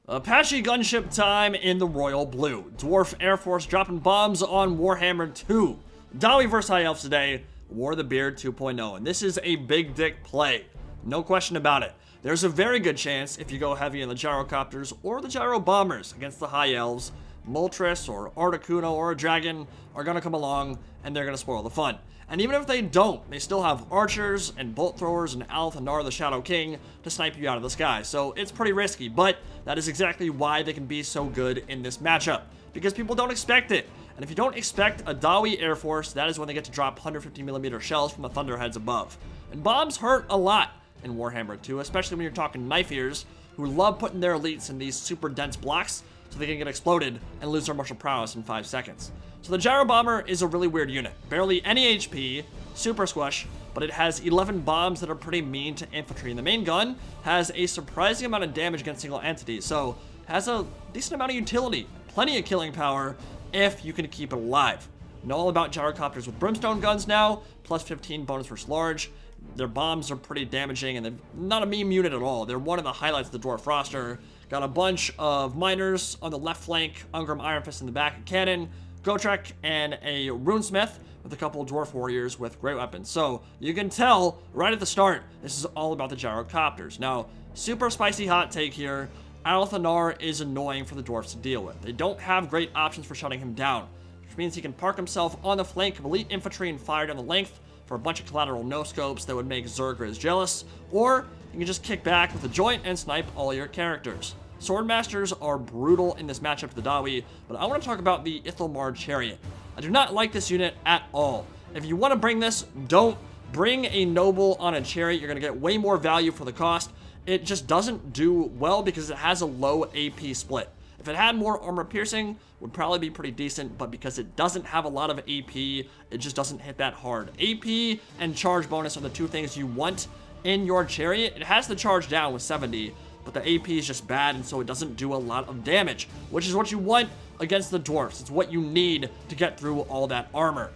Apache gunship time in the Royal Blue. Dwarf Air Force dropping bombs on Warhammer 2. Dawi vs High Elves today. War of the Beard 2.0. And this is a big dick play. No question about it. There's a very good chance if you go heavy in the gyrocopters or the gyro bombers against the High Elves, Moltres or Articuno or a dragon are going to come along and they're going to spoil the fun. And even if they don't, they still have archers and bolt throwers and Alith and Anar the Shadow King to snipe you out of the sky. So it's pretty risky, but that is exactly why they can be so good in this matchup. Because people don't expect it. And if you don't expect a Dawi Air Force, that is when they get to drop 150mm shells from the thunderheads above. And bombs hurt a lot in Warhammer 2, especially when you're talking knife ears, who love putting their elites in these super dense blocks so they can get exploded and lose their martial prowess in 5 seconds. So the Gyro Bomber is a really weird unit. Barely any HP, super squash, but it has 11 bombs that are pretty mean to infantry. And the main gun has a surprising amount of damage against single entities, so has a decent amount of utility, plenty of killing power if you can keep it alive. Know all about gyrocopters with brimstone guns now, plus 15 bonus versus large. Their bombs are pretty damaging, and they're not a meme unit at all. They're one of the highlights of the Dwarf roster. Got a bunch of miners on the left flank, Ungrim Iron Fist in the back, a cannon, Gotrek, and a runesmith with a couple of dwarf warriors with great weapons. So you can tell right at the start, this is all about the gyrocopters. Now, super spicy hot take here. Alith Anar is annoying for the dwarfs to deal with. They don't have great options for shutting him down, which means he can park himself on the flank of elite infantry and fire down the length for a bunch of collateral no-scopes that would make Zergriz jealous, or you can just kick back with a joint and snipe all your characters. Swordmasters are brutal in this matchup to the Dawi, but I want to talk about the Ithalmar Chariot. I do not like this unit at all. If you want to bring this, don't bring a noble on a chariot. You're going to get way more value for the cost. It just doesn't do well because it has a low AP split. If it had more armor piercing, would probably be pretty decent, but because it doesn't have a lot of AP, it just doesn't hit that hard. AP and charge bonus are the two things you want in your chariot. It has the charge down with 70, but the AP is just bad, and so it doesn't do a lot of damage, which is what you want against the dwarfs. It's what you need to get through all that armor.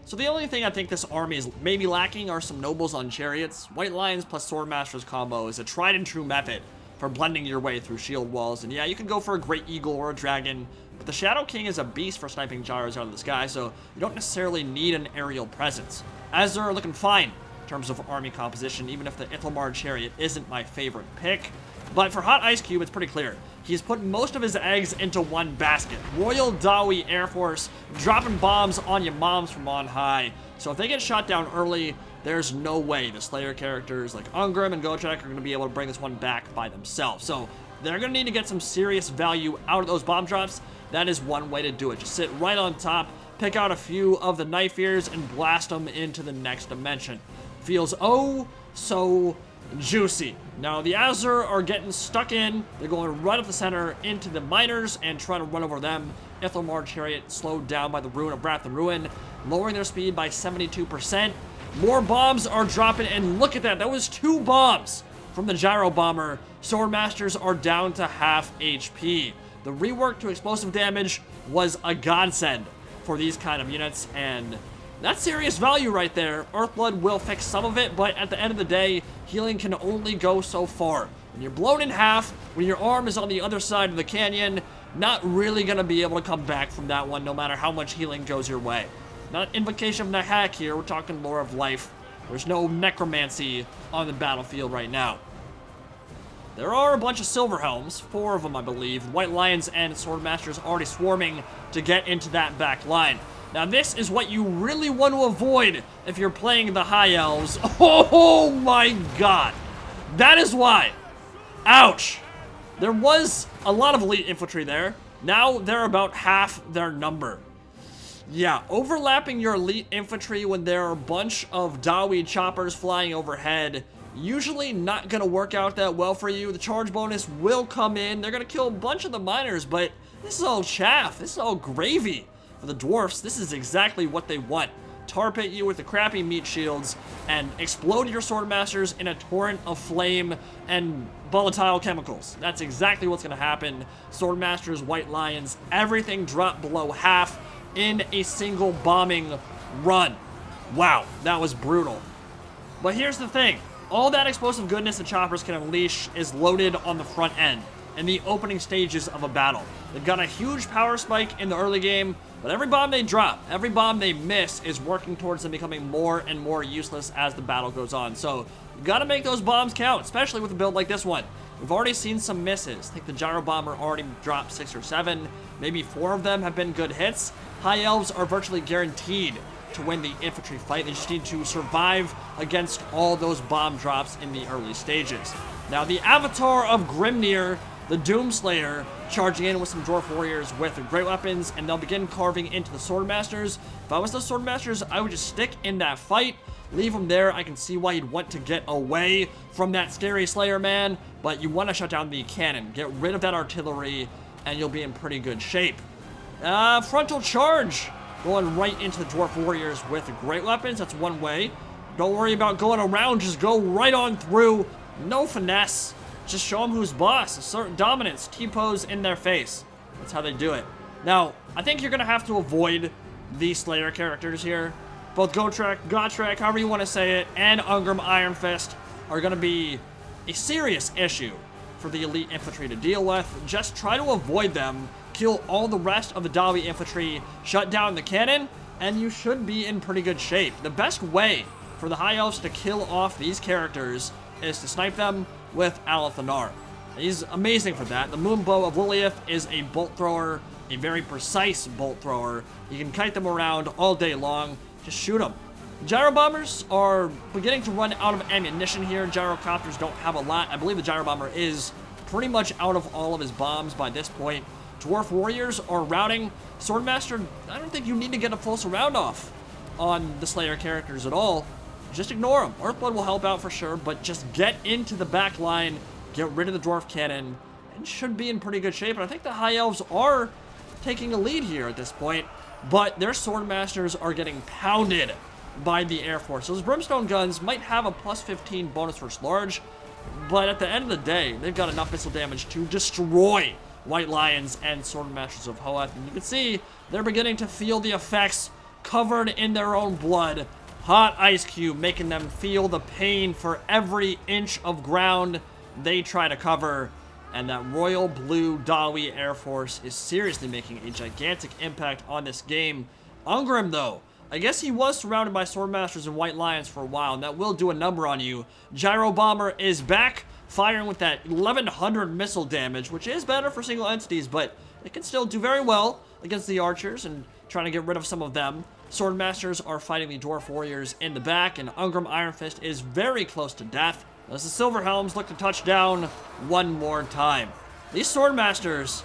So the only thing I think this army is maybe lacking are some nobles on chariots. White Lions plus Swordmasters combo is a tried and true method for blending your way through shield walls. And yeah, you can go for a Great Eagle or a Dragon, but the Shadow King is a beast for sniping gyros out of the sky, so you don't necessarily need an aerial presence. As they're looking fine in terms of army composition, even if the Ithalmar Chariot isn't my favorite pick. But for Hot Ice Cube, it's pretty clear. He's put most of his eggs into one basket. Royal Dawi Air Force dropping bombs on your moms from on high. So if they get shot down early, there's no way the Slayer characters like Ungrim and Gotrek are going to be able to bring this one back by themselves. So they're going to need to get some serious value out of those bomb drops. That is one way to do it. Just sit right on top, pick out a few of the knife ears, and blast them into the next dimension. Feels oh so juicy. Now the Azur are getting stuck in. They're going right up the center into the miners and trying to run over them. Ithalmar Chariot slowed down by the Rune of Wrath and Ruin, lowering their speed by 72%. More bombs are dropping, and look at that. That was 2 bombs from the Gyro Bomber. Swordmasters are down to half HP. The rework to explosive damage was a godsend for these kind of units, and that's serious value right there. Earthblood will fix some of it, but at the end of the day, healing can only go so far. When you're blown in half, when your arm is on the other side of the canyon, not really going to be able to come back from that one, no matter how much healing goes your way. Not Invocation of Nahak here, we're talking Lore of Life. There's no necromancy on the battlefield right now. There are a bunch of Silver Helms, 4 of them I believe. White Lions and Swordmasters already swarming to get into that back line. Now this is what you really want to avoid if you're playing the High Elves. Oh my god. That is why. Ouch. There was a lot of elite infantry there. Now they're about half their number. Yeah, overlapping your elite infantry when there are a bunch of Dawi choppers flying overhead, usually not going to work out that well for you. The charge bonus will come in. They're going to kill a bunch of the miners, but this is all chaff. This is all gravy. For the dwarfs, this is exactly what they want. Tar pit you with the crappy meat shields and explode your swordmasters in a torrent of flame and volatile chemicals. That's exactly what's going to happen. Swordmasters, White Lions, everything dropped below half in a single bombing run. Wow, that was brutal. But here's the thing. All that explosive goodness the choppers can unleash is loaded on the front end. in the opening stages of a battle. They've got a huge power spike in the early game, but every bomb they drop, every bomb they miss is working towards them becoming more and more useless as the battle goes on. So you gotta make those bombs count, especially with a build like this one. We've already seen some misses. I think the Gyro Bomber already dropped 6 or 7. Maybe 4 of them have been good hits. High Elves are virtually guaranteed to win the infantry fight. They just need to survive against all those bomb drops in the early stages. Now the Avatar of Grimnir, the Doomslayer, charging in with some Dwarf Warriors with great weapons, and they'll begin carving into the Swordmasters. If I was the Swordmasters, I would just stick in that fight, leave him there. I can see why you'd want to get away from that scary Slayer man, but you want to shut down the cannon. Get rid of that artillery, and you'll be in pretty good shape. Frontal charge, going right into the Dwarf Warriors with great weapons. That's one way. Don't worry about going around, just go right on through. No finesse. Just show them who's boss. Assert dominance. T-pose in their face. That's how they do it. Now, I think you're going to have to avoid the Slayer characters here. Both Gotrek, however you want to say it, and Ungrim Iron Fist are going to be a serious issue for the elite infantry to deal with. Just try to avoid them. Kill all the rest of the Dawi infantry. Shut down the cannon, and you should be in pretty good shape. The best way for the High Elves to kill off these characters is to snipe them with Alith Anar. He's amazing for that. The Moonbow of Lilith is a bolt thrower, a very precise bolt thrower. You can kite them around all day long. Just shoot them. Gyro Bombers are beginning to run out of ammunition here. Gyrocopters don't have a lot. I believe the Gyro Bomber is pretty much out of all of his bombs by this point. Dwarf Warriors are routing. Swordmaster, I don't think you need to get a full surround off on the Slayer characters at all. Just ignore them. Earthblood will help out for sure, but just get into the back line, get rid of the Dwarf Cannon, and should be in pretty good shape. And I think the High Elves are taking a lead here at this point, but their Swordmasters are getting pounded by the Air Force. Those Brimstone guns might have a plus 15 bonus versus large, but at the end of the day, they've got enough missile damage to destroy White Lions and Swordmasters of Hoeth. And you can see they're beginning to feel the effects, covered in their own blood. Hot ice cube making them feel the pain for every inch of ground they try to cover. And that royal blue Dawi Air Force is seriously making a gigantic impact on this game. Ungrim, though, I guess he was surrounded by Swordmasters and White Lions for a while, and that will do a number on you. Gyro Bomber is back, firing with that 1100 missile damage, which is better for single entities, but it can still do very well against the archers and trying to get rid of some of them. Swordmasters are fighting the Dwarf Warriors in the back, and Ungrim Iron Fist is very close to death as the Silver Helms look to touch down one more time. These Swordmasters,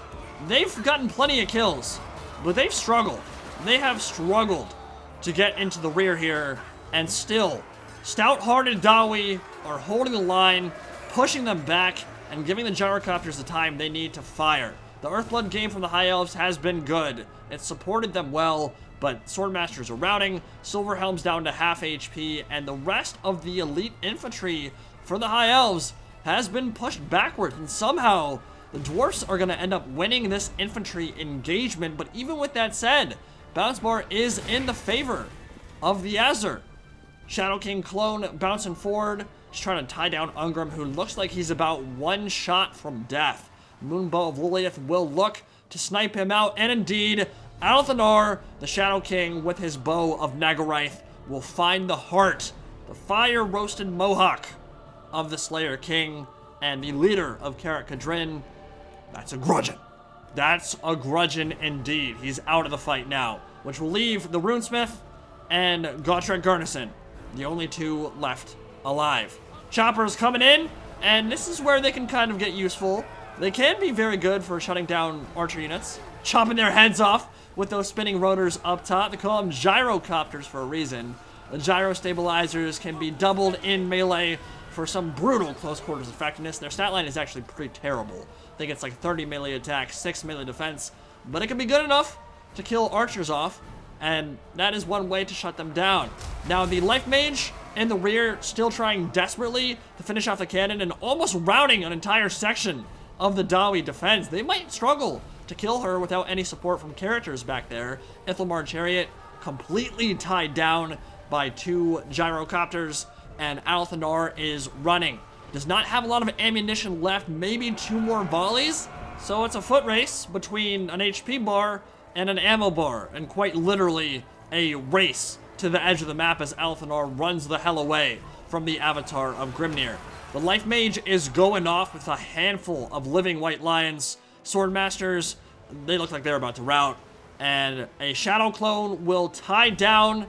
they've gotten plenty of kills, but they've struggled. They have struggled to get into the rear here, and still, stout-hearted Dawi are holding the line, pushing them back, and giving the Gyrocopters the time they need to fire. The Earthblood game from the High Elves has been good. It supported them well, but Swordmasters are routing, Silver Helm's down to half HP, and the rest of the elite infantry for the High Elves has been pushed backward, and somehow the Dwarfs are going to end up winning this infantry engagement. But even with that said, Bounce Bar is in the favor of the Azure. Shadow King clone bouncing forward, just trying to tie down Ungrim, who looks like he's about one shot from death. Moonbow of Lilith will look to snipe him out, and indeed, Alith Anar, the Shadow King, with his bow of Nagaraith, will find the heart, the fire-roasted mohawk of the Slayer King, and the leader of Karak Kadrin. That's a Grudgeon. That's a Grudgeon indeed. He's out of the fight now, which will leave the Runesmith and Gotrek Garnison, the only two left alive. Choppers coming in, and this is where they can kind of get useful. They can be very good for shutting down archer units, chopping their heads off with those spinning rotors up top. They call them gyrocopters for a reason. The gyro stabilizers can be doubled in melee for some brutal close quarters effectiveness. Their stat line is actually pretty terrible. I think it's like 30 melee attack, 6 melee defense, but it can be good enough to kill archers off, and that is one way to shut them down. Now the Life Mage in the rear still trying desperately to finish off the cannon and almost routing an entire section of the Dawi defense. They might struggle to kill her without any support from characters back there. Ithelmar Chariot completely tied down by 2 gyrocopters, and Alith Anar is running. does not have a lot of ammunition left, maybe 2 more volleys. So it's a foot race between an HP bar and an ammo bar, and quite literally a race to the edge of the map as Anar runs the hell away from the avatar of Grimnir. The Life Mage is going off with a handful of living white lions. Swordmasters, they look like they're about to rout. And a Shadow Clone will tie down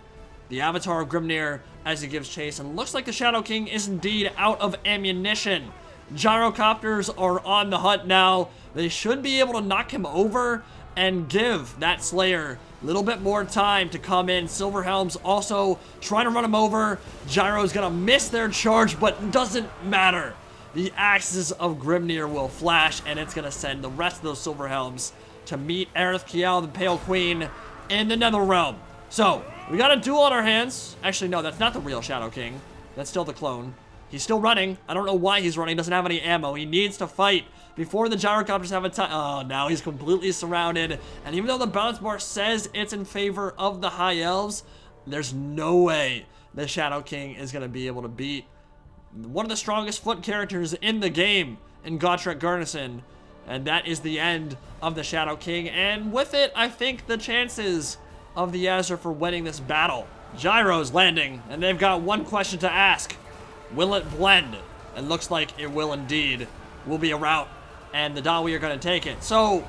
the avatar of Grimnir as he gives chase. And looks like the Shadow King is indeed out of ammunition. Gyrocopters are on the hunt now. They should be able to knock him over and give that Slayer a little bit more time to come in. Silverhelm's also trying to run him over. Gyro's gonna miss their charge, but it doesn't matter. The axes of Grimnir will flash, and it's gonna send the rest of those Silverhelms to meet Aerith Kiel, the Pale Queen, in the Netherrealm. So, we got a duel on our hands. Actually, no, that's not the real Shadow King. That's still the clone. He's still running. I don't know why he's running. Doesn't have any ammo. He needs to fight before the Gyrocopters have a time. Oh, now he's completely surrounded. And even though the bounce bar says it's in favor of the High Elves, there's no way the Shadow King is going to be able to beat one of the strongest foot characters in the game in Gotrek Garrison. And that is the end of the Shadow King. And with it, I think the chances of the Azure for winning this battle. Gyro's landing, and they've got one question to ask. Will it blend? It looks like it will indeed. Will be a rout, and the Dawi are going to take it. So,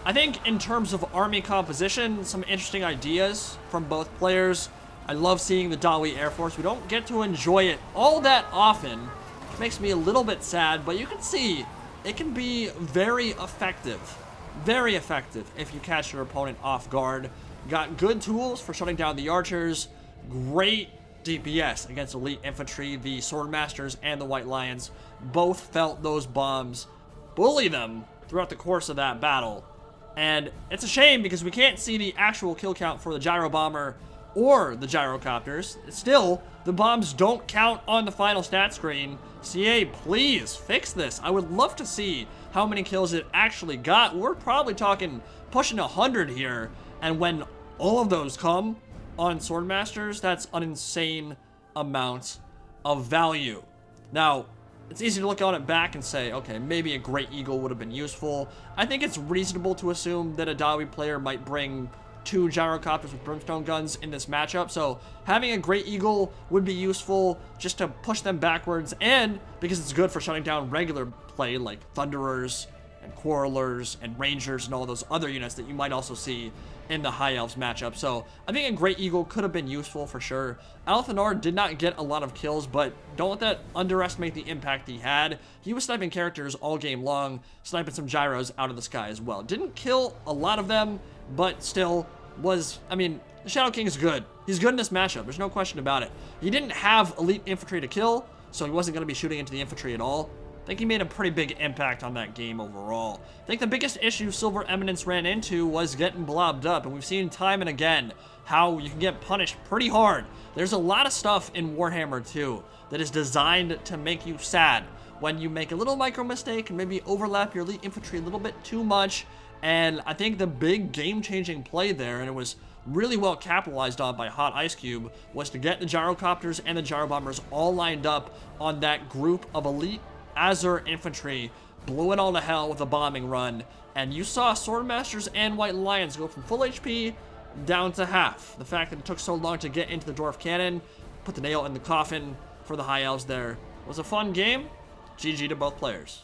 I think in terms of army composition, some interesting ideas from both players. I love seeing the Dawi Airforce. We don't get to enjoy it all that often, which makes me a little bit sad, but you can see it can be very effective. Very effective if you catch your opponent off guard. Got good tools for shutting down the archers. Great DPS against elite infantry. The Swordmasters and the White Lions both felt those bombs bully them throughout the course of that battle. And it's a shame because we can't see the actual kill count for the Gyrobomber or the Gyrocopters. Still, the bombs don't count on the final stat screen. CA, please fix this. I would love to see how many kills it actually got. We're probably talking pushing 100 here. And when all of those come on Swordmasters, that's an insane amount of value. Now, it's easy to look on it back and say, okay, maybe a Great Eagle would have been useful. I think it's reasonable to assume that a Dawi player might bring 2 Gyrocopters with Brimstone guns in this matchup, so having a Great Eagle would be useful just to push them backwards, and because it's good for shutting down regular play like Thunderers and Quarrelers and Rangers and all those other units that you might also see in the High Elves matchup. So I think a Great Eagle could have been useful for sure. Alith Anar did not get a lot of kills, but don't let that underestimate the impact he had. He was sniping characters all game long, sniping some gyros out of the sky as well. Didn't kill a lot of them, but still was, I mean, the Shadow King is good. He's good in this matchup. There's no question about it. He didn't have elite infantry to kill, so he wasn't going to be shooting into the infantry at all. I think he made a pretty big impact on that game overall. I think the biggest issue Silver Eminence ran into was getting blobbed up, and we've seen time and again how you can get punished pretty hard. There's a lot of stuff in Warhammer 2 that is designed to make you sad when you make a little micro mistake and maybe overlap your elite infantry a little bit too much. And I think the big game-changing play there, and it was really well capitalized on by Hot Ice Cube, was to get the Gyrocopters and the Gyrobombers all lined up on that group of elite Azure infantry, blew it all to hell with a bombing run, and you saw Swordmasters and White Lions go from full HP down to half. The fact that it took so long to get into the Dwarf Cannon, put the nail in the coffin for the High Elves there, was a fun game. GG to both players.